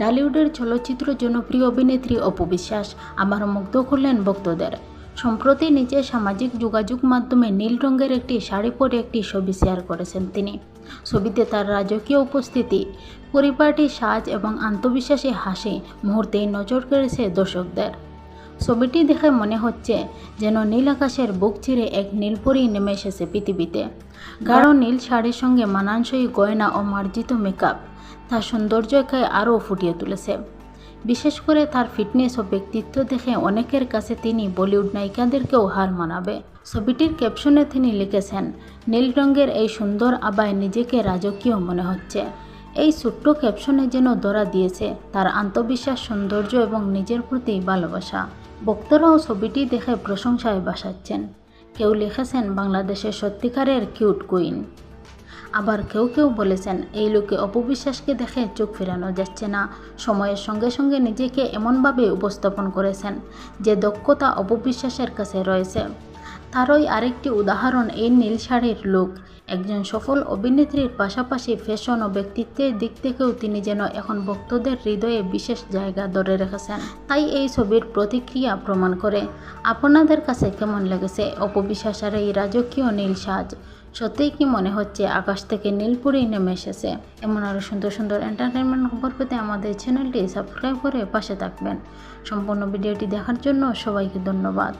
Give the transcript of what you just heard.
ঢালিউডের চলচ্চিত্র জনপ্রিয় অভিনেত্রী অপু বিশ্বাস আবারও মুগ্ধ করলেন ভক্তদের। সম্প্রতি নিজের সামাজিক যোগাযোগ মাধ্যমে নীল রঙের একটি শাড়ি পরে একটি ছবি শেয়ার করেছেন তিনি। ছবিতে তার রাজকীয় উপস্থিতি, পরিপাটি সাজ এবং আত্মবিশ্বাসী হাসি মুহূর্তেই নজর কেড়েছে দর্শকদের। ছবিটি দেখে মনে হচ্ছে যেন নীল আকাশের বুক চিরে এক নীলপরি নেমে এসেছে পৃথিবীতে। গাঢ় নীল শাড়ির সঙ্গে মানানসই গয়না ও মার্জিত মেকআপ তার সৌন্দর্যকে আরও ফুটিয়ে তুলেছে। বিশেষ করে তার ফিটনেস ও ব্যক্তিত্ব দেখে অনেকের কাছে তিনি বলিউড নায়িকাদেরকেও হার মানাবে। ছবিটির ক্যাপশনে তিনি লিখেছেন, নীল রঙের এই সুন্দর আবায় নিজেকে রাজকীয় মনে হচ্ছে। এই ছোট্ট ক্যাপশনে যেন ধরা দিয়েছে তার আত্মবিশ্বাস, সৌন্দর্য এবং নিজের প্রতি ভালোবাসা। ভক্তরাও ছবিটি দেখে প্রশংসায় ভাসাচ্ছেন। কেউ লিখেছেন, বাংলাদেশের সত্যিকারের কিউট কুইন। আবার কেউ কেউ বলেছেন, এই লুকে অপু বিশ্বাসকে দেখে চোখ ফেরানো যাচ্ছে না। সময়ের সঙ্গে সঙ্গে নিজেকে এমনভাবে উপস্থাপন করেছেন যে দক্ষতা অপু বিশ্বাসের কাছে রয়েছে। তারই আরেকটি উদাহরণ এই নীল শাড়ির লুক। একজন সফল অভিনেত্রীর পাশাপাশি ফ্যাশন ও ব্যক্তিত্বের দিক থেকেও তিনি যেন এখন ভক্তদের হৃদয়ে বিশেষ জায়গা ধরে রেখেছেন। তাই এই ছবির প্রতিক্রিয়া প্রমাণ করে। আপনাদের কাছে কেমন লেগেছে অপু বিশ্বাসের এই রাজকীয় নীল সাজ? সত্যিই কি মনে হচ্ছে আকাশ থেকে নীলপরি নেমে এসেছে? এমন আরও সুন্দর সুন্দর এন্টারটেনমেন্ট খবর পেতে আমাদের চ্যানেলটি সাবস্ক্রাইব করে পাশে থাকবেন। সম্পূর্ণ ভিডিওটি দেখার জন্য সবাইকে ধন্যবাদ।